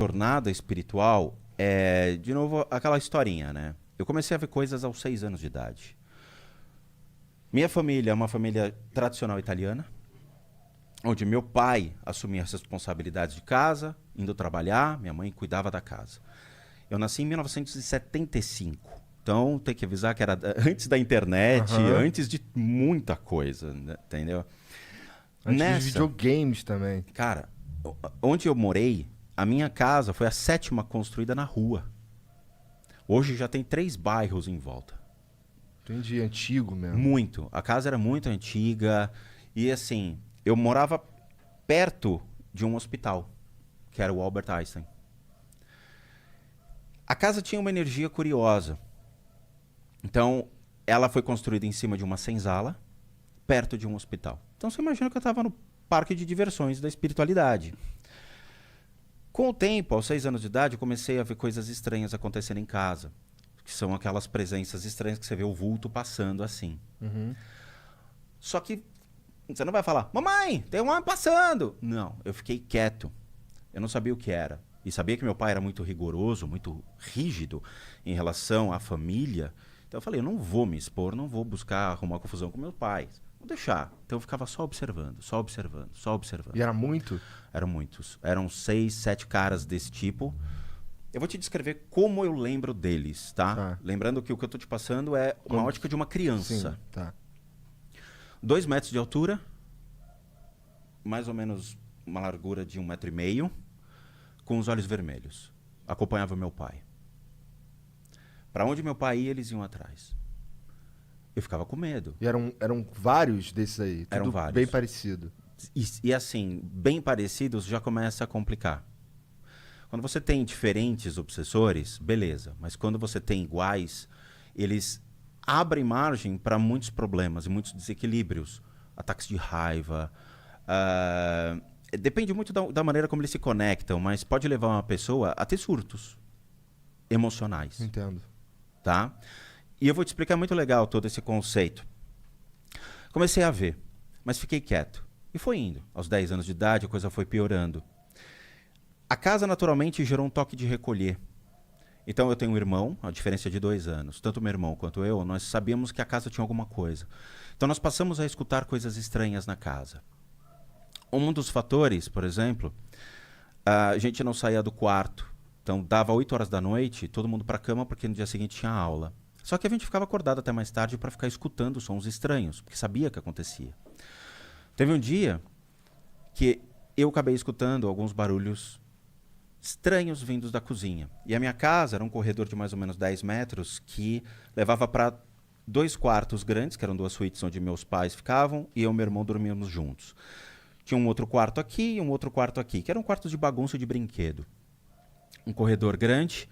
jornada espiritual é, de novo, aquela historinha, né? Eu comecei a ver coisas aos 6 anos de idade. Minha família é uma família tradicional italiana, onde meu pai assumia as responsabilidades de casa, indo trabalhar, minha mãe cuidava da casa. Eu nasci em 1975, então tem que avisar que era antes da internet, antes de muita coisa, né? Entendeu? Antes dos videogames também. Cara, onde eu morei, a minha casa foi a 7ª construída na rua. Hoje já tem 3 bairros em volta. Entendi, antigo mesmo. Muito. A casa era muito antiga e assim, eu morava perto de um hospital, que era o Albert Einstein. A casa tinha uma energia curiosa. Então, ela foi construída em cima de uma senzala, perto de um hospital. Então, você imagina que eu estava no parque de diversões da espiritualidade. Com o tempo, aos 6 anos de idade, eu comecei a ver coisas estranhas acontecendo em casa. Que são aquelas presenças estranhas que você vê o vulto passando assim. Só que você não vai falar, mamãe, tem um homem passando. Não, eu fiquei quieto. Eu não sabia o que era. E sabia que meu pai era muito rigoroso, muito rígido em relação à família. Então eu falei, eu não vou me expor, não vou buscar arrumar confusão com meus pais. Vou deixar. Então eu ficava só observando, só observando, só observando. E era muito? Eram muitos. Eram 6, 7 caras desse tipo. Eu vou te descrever como eu lembro deles, tá? Lembrando que o que eu tô te passando é uma ótica de uma criança. Sim, tá. 2 metros de altura, mais ou menos uma largura de 1,5 m, com os olhos vermelhos. Acompanhava meu pai. Para onde meu pai ia, eles iam atrás. Eu ficava com medo. E eram vários desses aí? Tudo Eram vários. bem parecido? E assim, bem parecidos já começa a complicar. Quando você tem diferentes obsessores, beleza. Mas quando você tem iguais, eles abrem margem para muitos problemas e muitos desequilíbrios. Ataques de raiva. Depende muito da maneira como eles se conectam, mas pode levar uma pessoa a ter surtos emocionais. Entendo. Tá? E eu vou te explicar muito legal todo esse conceito. Comecei a ver, mas fiquei quieto. E foi indo. Aos 10 anos de idade, a coisa foi piorando. A casa, naturalmente, gerou um toque de recolher. Então, eu tenho um irmão, a diferença de 2 anos. Tanto meu irmão quanto eu, nós sabíamos que a casa tinha alguma coisa. Então, nós passamos a escutar coisas estranhas na casa. Um dos fatores, por exemplo, a gente não saía do quarto. Então, dava 8 horas da noite, todo mundo para a cama, porque no dia seguinte tinha aula. Só que a gente ficava acordado até mais tarde para ficar escutando sons estranhos, porque sabia que acontecia. Teve um dia que eu acabei escutando alguns barulhos estranhos vindos da cozinha. E a minha casa era um corredor de mais ou menos 10 metros que levava para 2 quartos grandes, que eram 2 suítes onde meus pais ficavam, e eu e meu irmão dormíamos juntos. Tinha um outro quarto aqui e um outro quarto aqui, que eram quartos de bagunça e de brinquedo. Um corredor grande,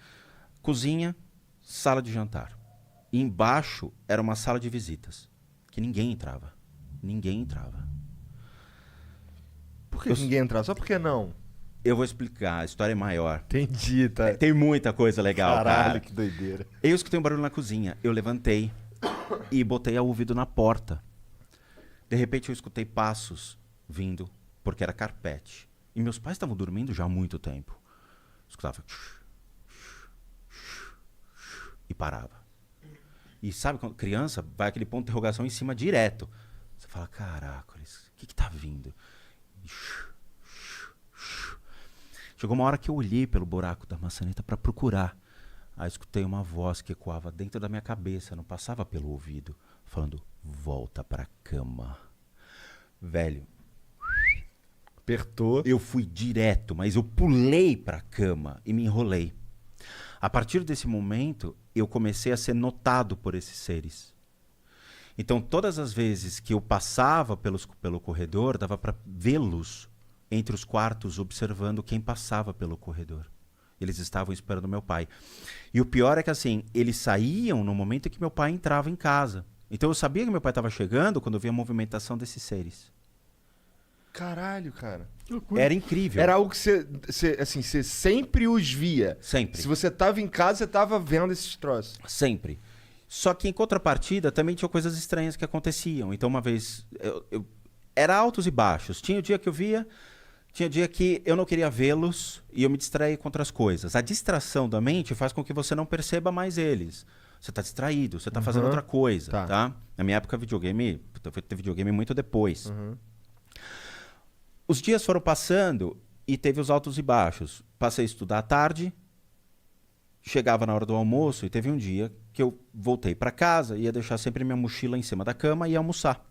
cozinha, sala de jantar. E embaixo era uma sala de visitas, que ninguém entrava. Ninguém entrava. Por que ninguém entrava? Só por que não? Eu vou explicar, a história é maior. Entendi, tá. Tem muita coisa legal, Caralho, cara. que doideira. Eu escutei um barulho na cozinha, eu levantei e botei o ouvido na porta. De repente eu escutei passos vindo, porque era carpete. E meus pais estavam dormindo já há muito tempo. Escutava e parava. E sabe, quando criança, vai aquele ponto de interrogação em cima direto. Você fala, caracoles, o que tá vindo? Chegou uma hora que eu olhei pelo buraco da maçaneta para procurar. Aí escutei uma voz que ecoava dentro da minha cabeça, não passava pelo ouvido, falando, volta pra cama. Velho, apertou. Eu fui direto, mas eu pulei pra cama e me enrolei. A partir desse momento, eu comecei a ser notado por esses seres. Então, todas as vezes que eu passava pelo corredor, dava para vê-los entre os quartos, observando quem passava pelo corredor. Eles estavam esperando meu pai. E o pior é que, assim, eles saíam no momento em que meu pai entrava em casa. Então, eu sabia que meu pai estava chegando quando eu via a movimentação desses seres. Caralho, cara. Era incrível. Era algo que você sempre os via. Sempre. Se você tava em casa, você tava vendo esses troços. Sempre. Só que em contrapartida também tinha coisas estranhas que aconteciam. Então uma vez, era altos e baixos. Tinha o dia que eu via, Tinha dia que eu não queria vê-los e eu me distraí com outras coisas. A distração da mente faz com que você não perceba mais eles. Você está distraído, você está fazendo outra coisa, tá? Na minha época, videogame, eu fui ter videogame muito depois. Os dias foram passando e teve os altos e baixos. Passei a estudar à tarde, chegava na hora do almoço e teve um dia que eu voltei para casa, ia deixar sempre minha mochila em cima da cama e ia almoçar.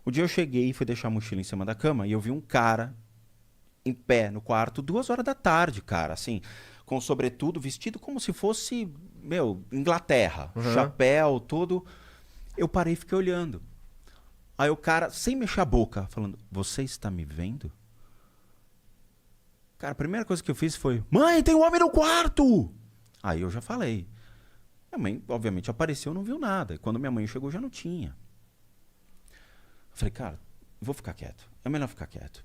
O dia eu cheguei e fui deixar a mochila em cima da cama e eu vi um cara em pé no quarto, 2 horas da tarde, cara, assim, com sobretudo, vestido como se fosse, Inglaterra, chapéu, todo. Eu parei e fiquei olhando. Aí o cara, sem mexer a boca, falando, você está me vendo? Cara, a primeira coisa que eu fiz foi, mãe, tem um homem no quarto! Aí eu já falei. Minha mãe, obviamente, apareceu, não viu nada. E quando minha mãe chegou, já não tinha. Eu falei, cara, vou ficar quieto. É melhor ficar quieto.